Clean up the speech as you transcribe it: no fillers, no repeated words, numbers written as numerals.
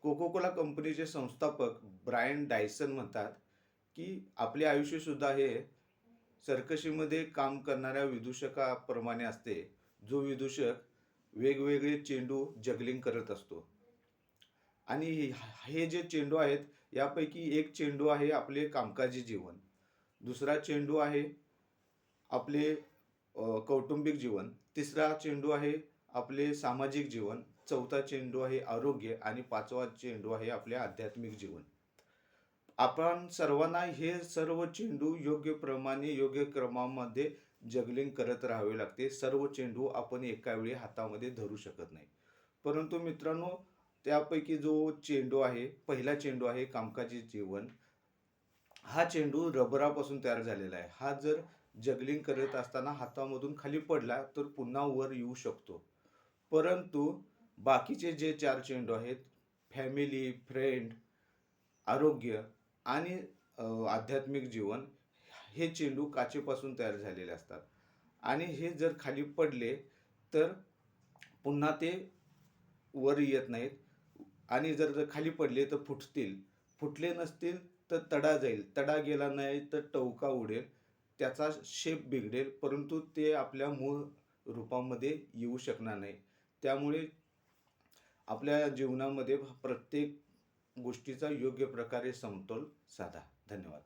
Cocoa Cola कंपनीचे संस्थापक Brian Dyson म्हणतात, की आपले आयुष्यसुद्धा हे सर्कशीमध्ये काम करणाऱ्या विदूषकाप्रमाणे असते, जो विदूषक वेगवेगळे चेंडू जगलिंग करत असतो. आणि हे जे चेंडू आहेत, यापैकी एक चेंडू आहे आपले कामकाजी जीवन, दुसरा चेंडू आहे आपले कौटुंबिक जीवन, तिसरा चेंडू आहे आपले सामाजिक जीवन, चौथा चेंडू आहे आरोग्य आणि पाचवा चेंडू आहे आपले आध्यात्मिक जीवन. आपण सर्वांना हे सर्व चेंडू योग्य प्रमाणे योग्य क्रमामध्ये जगलिंग करत राहावे लागते. सर्व चेंडू आपण एका वेळी हातामध्ये धरू शकत नाही. परंतु मित्रांनो, त्यापैकी जो चेंडू आहे, पहिला चेंडू आहे कामकाजी जीवन. हा चेंडू रबरापासून तयार झालेला आहे. हा जर जगलिंग करत असताना हातामधून खाली पडला तर पुन्हा वर येऊ शकतो. परंतु बाकीचे जे 4 चेंडू आहेत, फॅमिली, फ्रेंड, आरोग्य आणि आध्यात्मिक जीवन, हे चेंडू काचेपासून तयार झालेले असतात आणि हे जर खाली पडले तर पुन्हा ते वर येत नाहीत आणि जर खाली पडले तर फुटतील. फुटले नसतील तर तडा जाईल. तडा गेला नाही तर टवका उडेल. त्याचा शेप बिघडेल, परंतु ते आपल्या मूळ रूपामध्ये येऊ शकणार नाही. त्यामुळे आपल्या जीवनामध्ये प्रत्येक गोष्टीचा योग्य प्रकारे समतोल साधा. धन्यवाद.